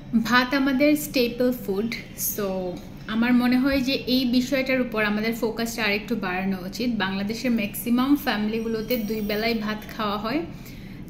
ভাত আমাদের staple food. So আমার মনে হয় যে এই বিষয়টার উপর আমাদের ফোকাসটা আরেকটু বাড়ানো উচিত। বাংলাদেশের ম্যাক্সিমাম ফ্যামিলিগুলোতে 2 বেলায় ভাত খাওয়া হয়।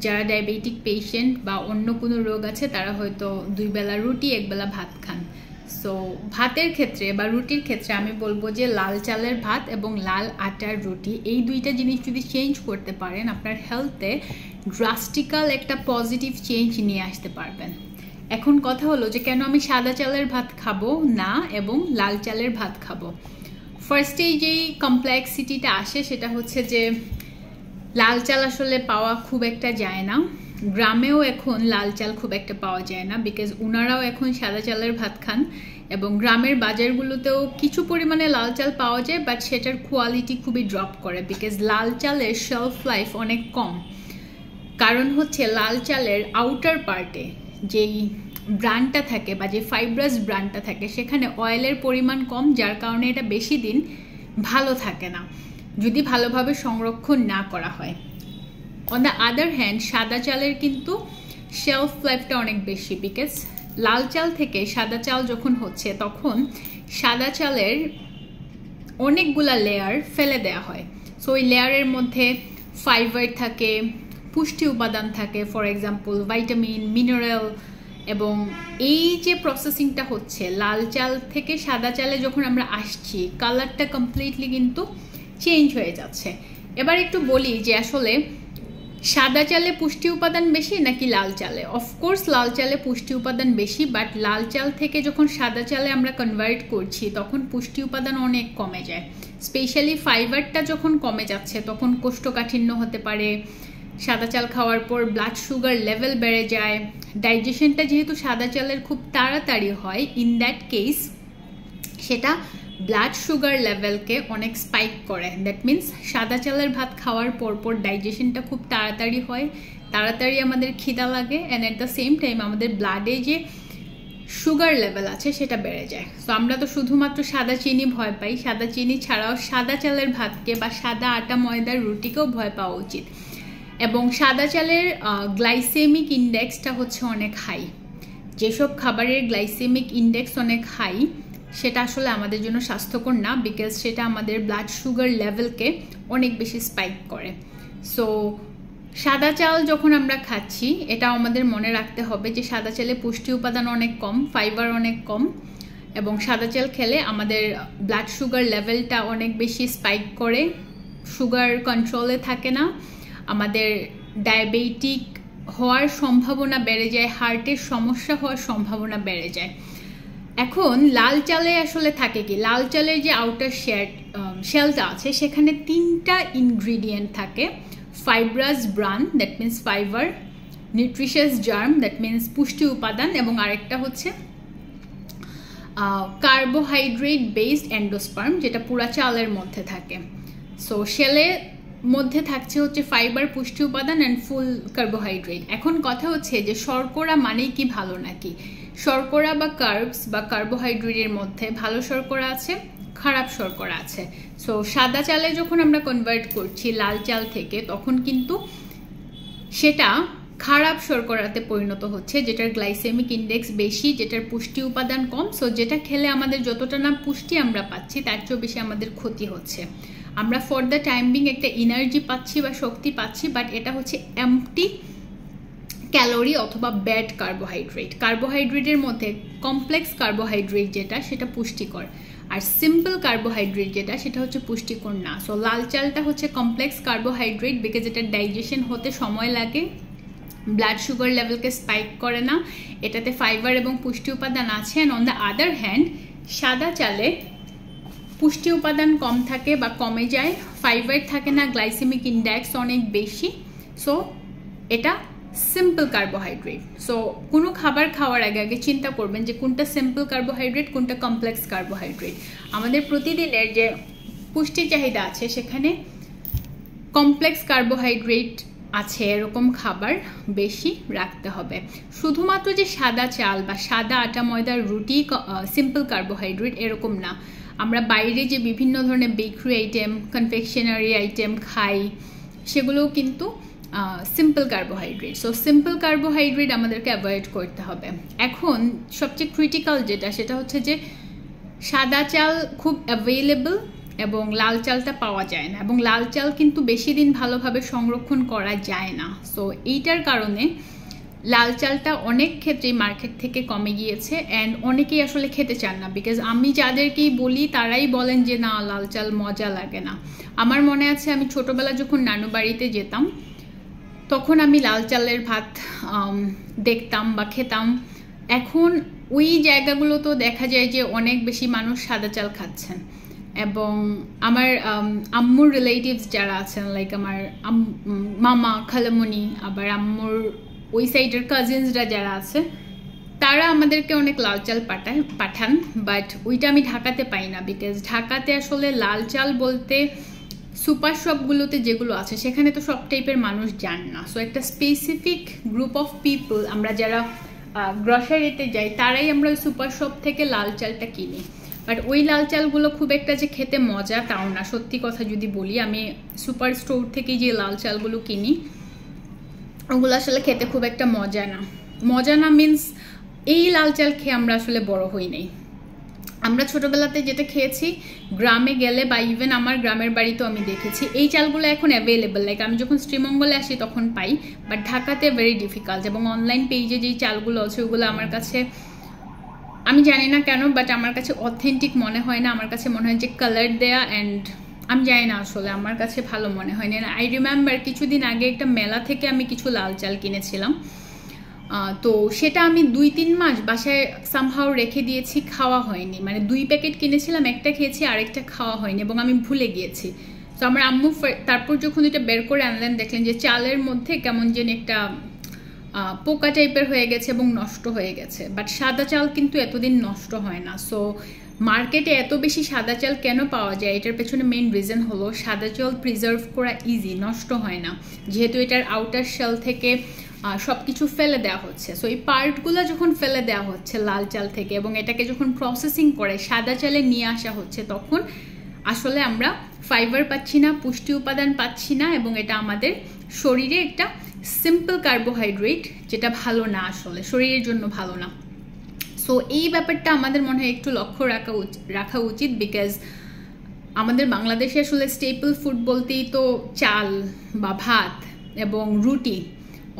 যারা ডায়াবেটিক পেশেন্ট বা অন্য কোনো রোগ আছে তারা হয়তো 2 বেলা রুটি 1 বেলা ভাত খান। সো ভাতের ক্ষেত্রে বা রুটির ক্ষেত্রে আমি বলবো যে লাল চালের ভাত এবং লাল আটার রুটি, এই দুইটা জিনিস যদি চেঞ্জ করতে পারেন আপনার হেলথে ড্রাস্টিক্যাল একটা পজিটিভ চেঞ্জ নিয়ে আসতে পারবেন। এখন কথা হলো যে কেন আমি সাদা চালের ভাত খাবো না এবং লাল চালের ভাত খাবো। ফার্স্টেই যেই কমপ্লেক্সিটিটা আসে সেটা হচ্ছে যে লাল চাল আসলে পাওয়া খুব একটা যায় না। গ্রামেও এখন লাল চাল খুব একটা পাওয়া যায় না, বিকজ ওনারাও এখন সাদা চালের ভাত খান। এবং গ্রামের বাজারগুলোতেও কিছু পরিমাণে লাল চাল পাওয়া যায়, বাট সেটার কোয়ালিটি খুবই ড্রপ করে, বিকজ লাল চালের শেলফ লাইফ অনেক কম। কারণ হচ্ছে লাল চালের আউটার পার্টে যেই ব্রান্ডটা থাকে বা যে ফাইব্রাস ব্রান্ডটা থাকে সেখানে অয়েলের পরিমাণ কম, যার কারণে এটা বেশি দিন ভালো থাকে না যদি ভালোভাবে সংরক্ষণ না করা হয়। অন দ্য আদার হ্যান্ড সাদা চালের কিন্তু শেলফ লাইফটা অনেক বেশি, বিকজ লাল চাল থেকে সাদা চাল যখন হচ্ছে তখন সাদা চালের অনেকগুলা লেয়ার ফেলে দেওয়া হয়। সো ওই লেয়ারের মধ্যে ফাইবার থাকে, পুষ্টি উপাদান থাকে, ফর এক্সাম্পল ভাইটামিন, মিনারেল। এবং এই যে প্রসেসিংটা হচ্ছে লাল চাল থেকে সাদা চালে যখন আমরা আসছি কালারটা কমপ্লিটলি কিন্তু চেঞ্জ হয়ে যাচ্ছে। এবার একটু বলি যে আসলে সাদা চালে পুষ্টি উপাদান বেশি নাকি লাল চালে। অফকোর্স লাল চালে পুষ্টি উপাদান বেশি, বাট লাল চাল থেকে যখন সাদা চালে আমরা কনভার্ট করছি তখন পুষ্টি উপাদান অনেক কমে যায়। স্পেশালি ফাইবারটা যখন কমে যাচ্ছে তখন কোষ্ঠকাঠিন্য হতে পারে। সাদা চাল খাওয়ার পর ব্লাড সুগার লেভেল বেড়ে যায়। ডাইজেশনটা যেহেতু সাদা চালের খুব তাড়াতাড়ি হয়, ইন দ্যাট কেস সেটা ব্লাড সুগার লেভেলকে অনেক স্পাইক করে। দ্যাট মিন্স সাদা চালের ভাত খাওয়ার পর ডাইজেশনটা খুব তাড়াতাড়ি হয়, তাড়াতাড়ি আমাদের খিদা লাগে, and at the same time আমাদের ব্লাডে যে সুগার লেভেল আছে সেটা বেড়ে যায়। তো আমরা তো শুধুমাত্র সাদা চিনি ভয় পাই, সাদা চিনি ছাড়াও সাদা চালের ভাতকে বা সাদা আটা ময়দার রুটিকেও ভয় পাওয়া উচিত। এবং সাদা চালের গ্লাইসেমিক ইন্ডেক্সটা হচ্ছে অনেক হাই। যেসব খাবারের গ্লাইসেমিক ইন্ডেক্স অনেক হাই সেটা আসলে আমাদের জন্য স্বাস্থ্যকর না, বিকজ সেটা আমাদের ব্লাড সুগার লেভেলকে অনেক বেশি স্পাইক করে। সো সাদা চাল যখন আমরা খাচ্ছি এটা আমাদের মনে রাখতে হবে যে সাদা চালে পুষ্টি উপাদান অনেক কম, ফাইবার অনেক কম, এবং সাদা চাল খেলে আমাদের ব্লাড সুগার লেভেলটা অনেক বেশি স্পাইক করে, সুগার কন্ট্রোলে থাকে না, আমাদের ডায়াবেটিক হওয়ার সম্ভাবনা বেড়ে যায়, হার্টের সমস্যা হওয়ার সম্ভাবনা বেড়ে যায়। এখন লাল চালে আসলে থাকে কি, লাল চালের যে আউটার শেলটা আছে সেখানে 3টা ইনগ্রিডিয়েন্ট থাকে। Fibrous bran, that means fibre, nutritious germ, that means পুষ্টি উপাদান, এবং আরেকটা হচ্ছে কার্বোহাইড্রেট বেসড এন্ডোস্পার্ম, যেটা পুরা চালের মধ্যে থাকে। সো শেলে মধ্যে থাকছে হচ্ছে ফাইবার, পুষ্টি উপাদান অ্যান্ড ফুল কার্বোহাইড্রেট। এখন কথা হচ্ছে যে শর্করা মানেই কি ভালো নাকি। শর্করা বা কার্বস বা কার্বোহাইড্রেটের মধ্যে ভালো শর্করা আছে, খারাপ শর্করা আছে। সো সাদা চালে যখন আমরা কনভার্ট করছি লাল চাল থেকে তখন কিন্তু সেটা খারাপ শর্করাতে পরিণত হচ্ছে, যেটার গ্লাইসেমিক ইন্ডেক্স বেশি, যেটার পুষ্টি উপাদান কম। সো যেটা খেলে আমাদের যতটা না পুষ্টি আমরা পাচ্ছি তার চেয়েও বেশি আমাদের ক্ষতি হচ্ছে। আমরা ফর দ্য টাইম বিং একটা এনার্জি পাচ্ছি বা শক্তি পাচ্ছি, বাট এটা হচ্ছে এমটি ক্যালোরি অথবা ব্যাড কার্বোহাইড্রেট। কার্বোহাইড্রেটের মধ্যে কমপ্লেক্স কার্বোহাইড্রেট যেটা সেটা পুষ্টিকর, আর সিম্পল কার্বোহাইড্রেট যেটা সেটা হচ্ছে পুষ্টিকর না। সো লাল চালটা হচ্ছে কমপ্লেক্স কার্বোহাইড্রেট, বিকজ এটা ডাইজেশন হতে সময় লাগে, ব্লাড সুগার লেভেলকে স্পাইক করে না, এটাতে ফাইবার এবং পুষ্টি উপাদান আছে। And on the other hand সাদা চালে পুষ্টি উপাদান কম থাকে বা কমে যায়, ফাইবার থাকে না, গ্লাইসেমিক ইন্ডেক্স অনেক বেশি। সো এটা সিম্পল কার্বোহাইড্রেট। সো কোনো খাবার খাওয়ার আগে আগে চিন্তা করবেন যে কোনটা সিম্পল কার্বোহাইড্রেট, কোনটা কমপ্লেক্স কার্বোহাইড্রেট। আমাদের প্রতিদিনের যে পুষ্টি চাহিদা আছে সেখানে কমপ্লেক্স কার্বোহাইড্রেট আছে এরকম খাবার বেশি রাখতে হবে। শুধুমাত্র যে সাদা চাল বা সাদা আটা ময়দার রুটি সিম্পল কার্বোহাইড্রেট এরকম না। আমরা বাইরে যে বিভিন্ন ধরনের বেকারি আইটেম, কনফেকশনারি আইটেম খাই সেগুলোও কিন্তু simple carbohydrate. So simple carbohydrate আমাদেরকে অ্যাভয়েড করতে হবে। এখন সবচেয়ে ক্রিটিক্যাল যেটা, সেটা হচ্ছে যে সাদা চাল খুব অ্যাভেলেবল এবং লাল চালটা পাওয়া যায় না, এবং লাল চাল কিন্তু বেশি দিন ভালোভাবে সংরক্ষণ করা যায় না। সো এইটার কারণে লাল চালটা অনেক ক্ষেত্রেই মার্কেট থেকে কমে গিয়েছে, অ্যান্ড অনেকেই আসলে খেতে চান না, বিকজ আমি যাদেরকেই বলি তারাই বলেন যে না, লাল চাল মজা লাগে না। আমার মনে আছে আমি ছোটোবেলা যখন নানু বাড়িতে যেতাম তখন আমি লাল চালের ভাত দেখতাম বা খেতাম। এখন ওই জায়গাগুলো তো দেখা যায় যে অনেক বেশি মানুষ সাদা চাল খাচ্ছেন, এবং আমার আম্মুর রিলেটিভস যারা আছেন, লাইক আমার মামা খালামণি, আবার আম্মুর ওই সাইডের কাজিনসরা যারা আছে, তারা আমাদেরকে অনেক লাল চাল পাঠান, বাট ওইটা আমি ঢাকাতে পাই না, বিকজ ঢাকাতে আসলে লাল চাল বলতে সুপার শপগুলোতে যেগুলো আছে সেখানে তো সব টাইপের মানুষ যান না। সো একটা স্পেসিফিক গ্রুপ অফ পিপল, আমরা যারা গ্রসারিতে যাই তারাই আমরা ওই সুপার শপ থেকে লাল চালটা কিনি। বাট ওই লাল চালগুলো খুব একটা যে খেতে মজা তাও না, সত্যি কথা যদি বলি, আমি সুপার স্টোর থেকে যে লাল চালগুলো কিনি ওগুলো আসলে খেতে খুব একটা মজা না। মজা না মিনস এই লাল চাল খেয়ে আমরা আসলে বড় হই নাই। আমরা ছোটবেলাতে যেটা খেয়েছি, গ্রামে গেলে বা ইভেন আমার গ্রামের বাড়িতেও আমি দেখেছি এই চালগুলো এখন অ্যাভেলেবেল, লাইক আমি যখন শ্রীমঙ্গলে আসি তখন পাই, বাট ঢাকাতে ভেরি ডিফিকাল্ট। এবং অনলাইন পেজে যেই চালগুলো আছে ওগুলো আমার কাছে, আমি জানি না কেন, বাট আমার কাছে অথেন্টিক মনে হয় না। আমার কাছে মনে হয় যে কালার দেয়া, অ্যান্ড আমি জানি না আসলে, আমার কাছে ভালো মনে হয় না। আই রিমেম্বার কিছুদিন আগে একটা মেলা থেকে আমি কিছু লাল চাল কিনেছিলাম, তো সেটা আমি 2-3 মাস বাসায় সামহাও রেখে দিয়েছি, খাওয়া হয়নি। মানে 2 প্যাকেট কিনেছিলাম, একটা খেয়েছি আরেকটা খাওয়া হয়নি, এবং আমি ভুলে গিয়েছি। তো আমার আম্মু তারপর যখন এটা বের করে আনলেন দেখলেন যে চালের মধ্যে কেমন যেন একটা পোকা টাইপের হয়ে গেছে এবং নষ্ট হয়ে গেছে। বাট সাদা চাল কিন্তু এতদিন নষ্ট হয় না। সো মার্কেটে এত বেশি সাদা চাল কেন পাওয়া যায়, এটার পেছনে মেইন রিজন হলো সাদা চাল প্রিজার্ভ করা ইজি, নষ্ট হয় না, যেহেতু এটার আউটার শেল থেকে সব কিছু ফেলে দেওয়া হচ্ছে। সো এই পার্টগুলো যখন ফেলে দেওয়া হচ্ছে লাল চাল থেকে, এবং এটাকে যখন প্রসেসিং করে সাদা চালে নিয়ে আসা হচ্ছে, তখন আসলে আমরা ফাইবার পাচ্ছি না, পুষ্টি উপাদান পাচ্ছি না, এবং এটা আমাদের শরীরে একটা সিম্পল কার্বোহাইড্রেট, যেটা ভালো না, আসলে শরীরের জন্য ভালো না। সো এই ব্যাপারটা আমাদের মনে হয় একটু লক্ষ্য রাখা উচিত, বিকজ আমাদের বাংলাদেশে আসলে স্টেপল ফুড বলতেই তো চাল বা ভাত এবং রুটি।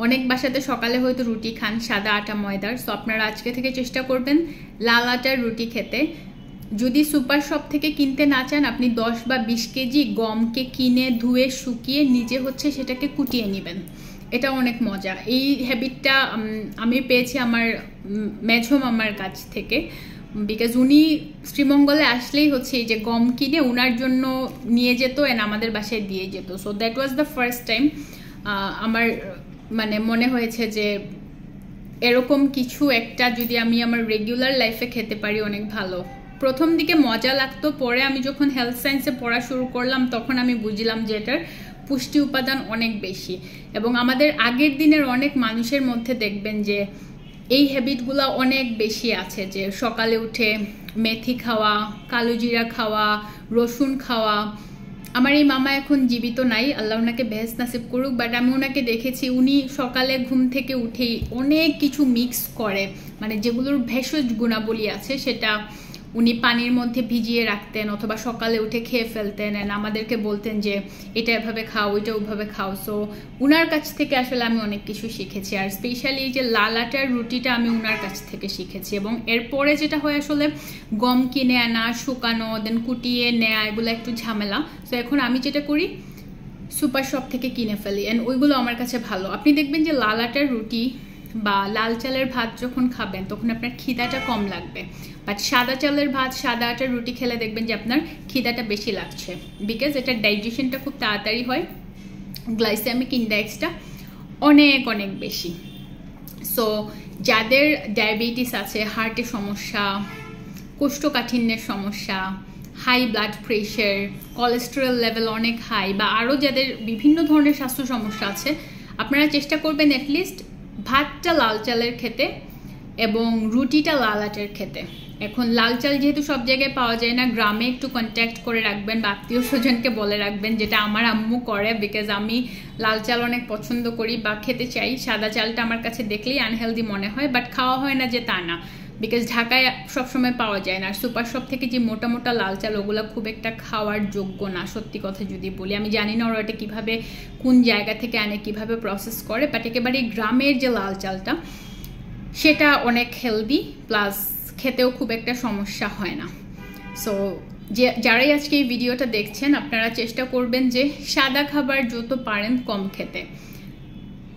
অনেক বাসাতে সকালে হয়তো রুটি খান সাদা আটা ময়দার। সো আপনারা আজকে থেকে চেষ্টা করবেন লাল আটার রুটি খেতে। যদি সুপার শপ থেকে কিনতে না চান, আপনি 10 বা 20 কেজি গমকে কিনে ধুয়ে শুকিয়ে নিজে হচ্ছে সেটাকে কুটিয়ে নেবেন, এটা অনেক মজা। এই হ্যাবিটটা আমি পেয়েছি আমার মেঝো মামার কাছ থেকে, বিকজ উনি শ্রীমঙ্গলে আসলেই হচ্ছে এই যে গম কিনে উনার জন্য নিয়ে যেত, এন্ড আমাদের বাসায় দিয়ে যেত। So that was the first time আমার মানে মনে হয়েছে যে এরকম কিছু একটা যদি আমি আমার রেগুলার লাইফে খেতে পারি অনেক ভালো। প্রথম দিকে মজা লাগতো, পরে আমি যখন হেলথ সায়েন্সে পড়া শুরু করলাম তখন আমি বুঝলাম যে এটার পুষ্টি উপাদান অনেক বেশি। এবং আমাদের আগের দিনের অনেক মানুষের মধ্যে দেখবেন যে এই হ্যাবিটগুলো অনেক বেশি আছে, যে সকালে উঠে মেথি খাওয়া, কালো জিরা খাওয়া, রসুন খাওয়া। আমার এই মামা এখন জীবিত নাই, আল্লাহ ওনাকে বেহেশত নাসিব করুক, বাট আমি ওনাকে দেখেছি উনি সকালে ঘুম থেকে উঠেই অনেক কিছু মিক্স করে, মানে যেগুলোর ভেষজ গুণাবলী আছে সেটা উনি পানির মধ্যে ভিজিয়ে রাখতেন অথবা সকালে উঠে খেয়ে ফেলতেন, এন্ড আমাদেরকে বলতেন যে এটা এভাবে খাও, ওইটা ওইভাবে খাও। সো উনার কাছ থেকে আসলে আমি অনেক কিছু শিখেছি, আর স্পেশালি এই যে লাল আটার রুটিটা আমি উনার কাছ থেকে শিখেছি। এবং এরপরে যেটা হয় আসলে গম কিনে আনা, শুকানো, দেন কুটিয়ে নেয়া, এগুলো একটু ঝামেলা। সো এখন আমি যেটা করি সুপার শপ থেকে কিনে ফেলি, অ্যান্ড ওইগুলো আমার কাছে ভালো। আপনি দেখবেন যে লাল আটার রুটি বা লাল চালের ভাত যখন খাবেন তখন আপনার খিদাটা কম লাগবে, বাট সাদা চালের ভাত, সাদা আটার রুটি খেলে দেখবেন যে আপনার খিদাটা বেশি লাগছে, বিকজ এটার ডাইজেশনটা খুব তাড়াতাড়ি হয়, গ্লাইসেমিক ইন্ডেক্সটা অনেক অনেক বেশি। সো যাদের ডায়াবেটিস আছে, হার্টের সমস্যা, কোষ্ঠকাঠিন্যের সমস্যা, high blood pressure, cholesterol level অনেক হাই, বা আরও যাদের বিভিন্ন ধরনের স্বাস্থ্য সমস্যা আছে, আপনারা চেষ্টা করবেন অ্যাটলিস্ট ভাতটা লাল চালের খেতে, এবং রুটিটা লাল আটার খেতে। এখন লাল চাল যেহেতু সব জায়গায় পাওয়া যায় না, গ্রামে একটু কন্ট্যাক্ট করে রাখবেন বা আত্মীয় স্বজনকে বলে রাখবেন, যেটা আমার আম্মু করে, বিকজ আমি লাল চাল অনেক পছন্দ করি বা খেতে চাই। সাদা চালটা আমার কাছে দেখলেই আনহেলদি মনে হয়, বাট খাওয়া হয় না যে তা না, বিকজ ঢাকায় সবসময় পাওয়া যায় না। আর সুপার শপ থেকে যে মোটা মোটা লাল চাল, ওগুলো খুব একটা খাওয়ার যোগ্য না, সত্যি কথা যদি বলি। আমি জানি না ওরা এটা কীভাবে, কোন জায়গা থেকে আনে, কীভাবে প্রসেস করে, বাট একেবারে গ্রামের যে লাল চালটা সেটা অনেক হেলদি, প্লাস খেতেও খুব একটা সমস্যা হয় না। সো যারাই আজকে এই ভিডিওটা দেখছেন, আপনারা চেষ্টা করবেন যে সাদা খাবার যত পারেন কম খেতে।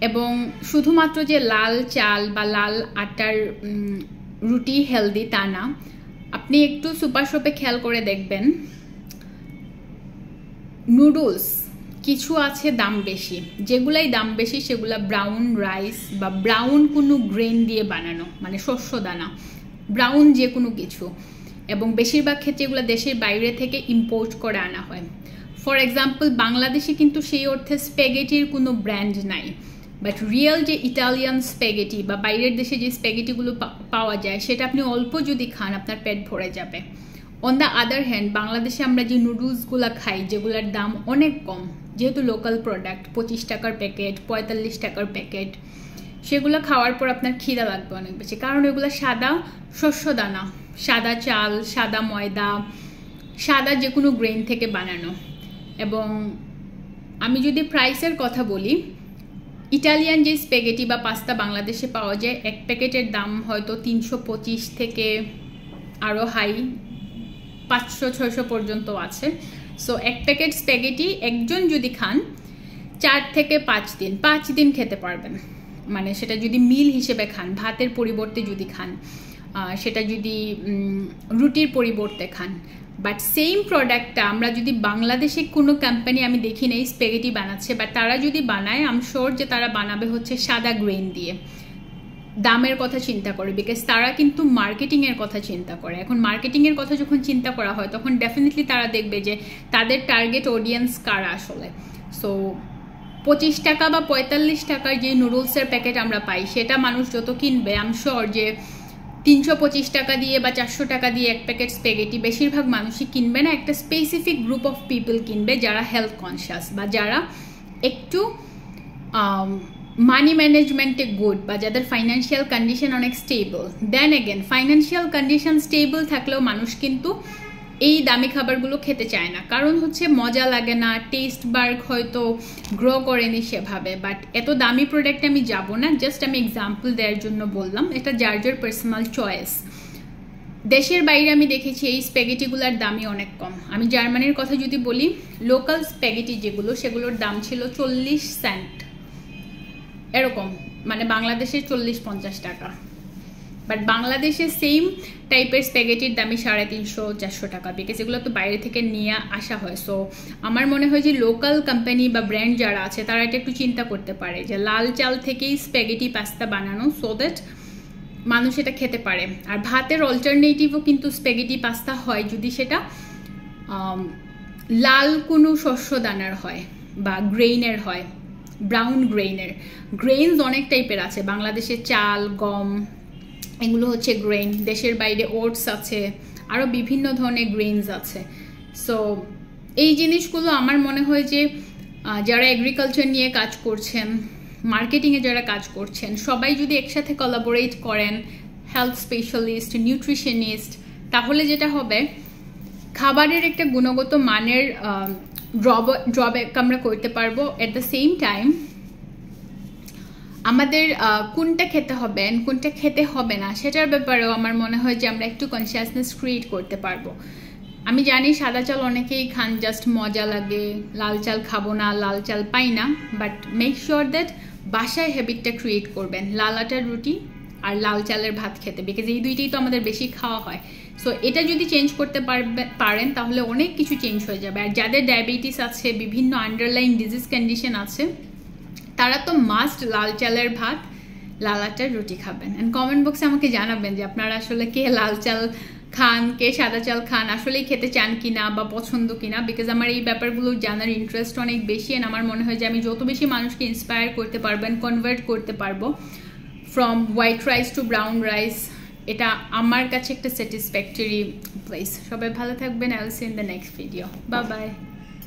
এবং শুধুমাত্র যে লাল চাল বা লাল আটার রুটি হেলদি তা না, আপনি একটু সুপার শপে খেয়াল করে দেখবেন, নুডলস কিছু আছে দাম বেশি, যেগুলাই দাম বেশি সেগুলা ব্রাউন রাইস বা ব্রাউন কোনো গ্রেন দিয়ে বানানো, মানে শস্য দানা, ব্রাউন যে কোনো কিছু। এবং বেশিরভাগ ক্ষেত্রে এগুলো দেশের বাইরে থেকে ইম্পোর্ট করে আনা হয়। ফর এক্সাম্পল, বাংলাদেশে কিন্তু সেই অর্থে স্প্যাগেটির কোনো ব্র্যান্ড নাই, বাট রিয়েল যে ইটালিয়ান স্প্যাগেটি বা বাইরের দেশে যে স্প্যাগেটিগুলো পাওয়া যায়, সেটা আপনি অল্প যদি খান আপনার পেট ভরে যাবে। অন দ্য আদার হ্যান্ড, বাংলাদেশে আমরা যে নুডলসগুলো খাই, যেগুলোর দাম অনেক কম, যেহেতু লোকাল প্রোডাক্ট, 25 টাকার প্যাকেট, 45 টাকার প্যাকেট, সেগুলো খাওয়ার পর আপনার খিদা লাগবে অনেক বেশি, কারণ এগুলো সাদা শস্য দানা, সাদা চাল, সাদা ময়দা, সাদা যে কোনো গ্রেন থেকে বানানো। এবং আমি যদি প্রাইসের কথা বলি, ইটালিয়ান যে স্প্যাগেটি বা পাস্তা বাংলাদেশে পাওয়া যায়, এক প্যাকেটের দাম হয়তো 325 থেকে আরও হাই 500-600 পর্যন্ত আছে। সো এক প্যাকেট স্প্যাগেটি একজন যদি খান 4 থেকে 5 দিন খেতে পারবেন। মানে সেটা যদি মিল হিসেবে খান, ভাতের পরিবর্তে যদি খান, সেটা যদি রুটির পরিবর্তে খান। বাট সেম প্রোডাক্টটা আমরা যদি বাংলাদেশে কোনো কোম্পানি আমি দেখি নেই স্প্যাগেটি বানাচ্ছে, বাট তারা যদি বানায়, আই এম শিওর যে তারা বানাবে হচ্ছে সাদা গ্রেন দিয়ে। দামের কথা চিন্তা করে, বিকজ তারা কিন্তু মার্কেটিংয়ের কথা চিন্তা করে। এখন মার্কেটিংয়ের কথা যখন চিন্তা করা হয়, তখন ডেফিনেটলি তারা দেখবে যে তাদের টার্গেট অডিয়েন্স কারা আসলে। সো 25 টাকা বা 45 টাকার যে নুডলসের প্যাকেট আমরা পাই, সেটা মানুষ যত কিনবে, আই এম শিওর যে 325 টাকা দিয়ে বা 400 টাকা দিয়ে এক প্যাকেট স্প্যাগেটি বেশিরভাগ মানুষই কিনবে না। একটা স্পেসিফিক গ্রুপ অফ পিপল কিনবে, যারা হেলথ কনসিয়াস বা যারা একটু মানি ম্যানেজমেন্টে গুড, বা যাদের ফাইন্যান্সিয়াল কন্ডিশন অনেক stable. Then again, financial condition stable থাকলেও মানুষ কিন্তু এই দামি খাবারগুলো খেতে চায় না, কারণ হচ্ছে মজা লাগে না, টেস্ট বার্গ হয়তো গ্রো করেনি সেভাবে। বাট এত দামি প্রোডাক্ট আমি যাব না, জাস্ট আমি এক্সাম্পল দেওয়ার জন্য বললাম, এটা যার যার পার্সোনাল চয়েস। দেশের বাইরে আমি দেখেছি এই স্প্যাগেটিগুলোর দামই অনেক কম। আমি জার্মানির কথা যদি বলি, লোকাল স্প্যাগেটি যেগুলো, সেগুলোর দাম ছিল 40 সেন্ট এরকম, মানে বাংলাদেশের 40-50 টাকা। বাট বাংলাদেশে সেম টাইপের স্প্যাগেটির দামই 350-400 টাকা, বিকজ এগুলো তো বাইরে থেকে নিয়ে আসা হয়। সো আমার মনে হয় যে লোকাল কোম্পানি বা ব্র্যান্ড যারা আছে, তারা এটা একটু চিন্তা করতে পারে যে লাল চাল থেকেই স্প্যাগেটি পাস্তা বানানো, সো দ্যাট মানুষ এটা খেতে পারে। আর ভাতের অল্টারনেটিভও কিন্তু স্প্যাগেটি পাস্তা হয়, যদি সেটা লাল কোনো শস্য দানার হয় বা গ্রেইনের হয়, ব্রাউন গ্রেইনের। গ্রেইনস অনেক টাইপের আছে, বাংলাদেশে চাল, গম, এগুলো হচ্ছে গ্রেইন। দেশের বাইরে ওটস আছে, আরও বিভিন্ন ধরনের গ্রেইনস আছে। সো এই জিনিসগুলো আমার মনে হয় যে যারা এগ্রিকালচার নিয়ে কাজ করছেন, মার্কেটিংয়ে যারা কাজ করছেন, সবাই যদি একসাথে কোলাবোরেট করেন, হেলথ স্পেশালিস্ট, নিউট্রিশনিস্ট, তাহলে যেটা হবে, খাবারের একটা গুণগত মানের ড্রব্যাক আমরা করতে পারবো। এট দ্য সেম টাইম আমাদের কোনটা খেতে হবে কোনটা খেতে হবে না, সেটার ব্যাপারেও আমার মনে হয় যে আমরা একটু কনসিয়াসনেস ক্রিয়েট করতে পারবো। আমি জানি সাদা চাল অনেকেই খান, জাস্ট মজা লাগে, লাল চাল খাবো না, লাল চাল পাই না, বাট মেক শিওর দ্যাট বাসায় হ্যাবিটটা ক্রিয়েট করবেন লাল আটার রুটি আর লাল চালের ভাত খেতে, বিকজ এই দুইটাই তো আমাদের বেশি খাওয়া হয়। সো এটা যদি চেঞ্জ করতে পারেন তাহলে অনেক কিছু চেঞ্জ হয়ে যাবে। আর যাদের ডায়াবেটিস আছে, বিভিন্ন আন্ডারলাইন ডিজিজ কন্ডিশন আছে, তারা তো মাস্ট লাল চালের ভাত, লাল আটার রুটি খাবেন। অ্যান্ড কমেন্ট বক্সে আমাকে জানাবেন যে আপনারা আসলে কে লাল চাল খান, কে সাদা চাল খান, আসলেই খেতে চান কিনা বা পছন্দ কিনা, বিকজ আমার এই ব্যাপারগুলো জানার ইন্টারেস্ট অনেক বেশি। অ্যান্ড আমার মনে হয় যে আমি যত বেশি মানুষকে ইন্সপায়ার করতে পারবেন, কনভার্ট করতে পারবো from white rice two brown rice, এটা আমার কাছে একটা স্যাটিসফ্যাক্টরি প্লেস। সবাই ভালো থাকবেন, I will see in the next video, bye bye.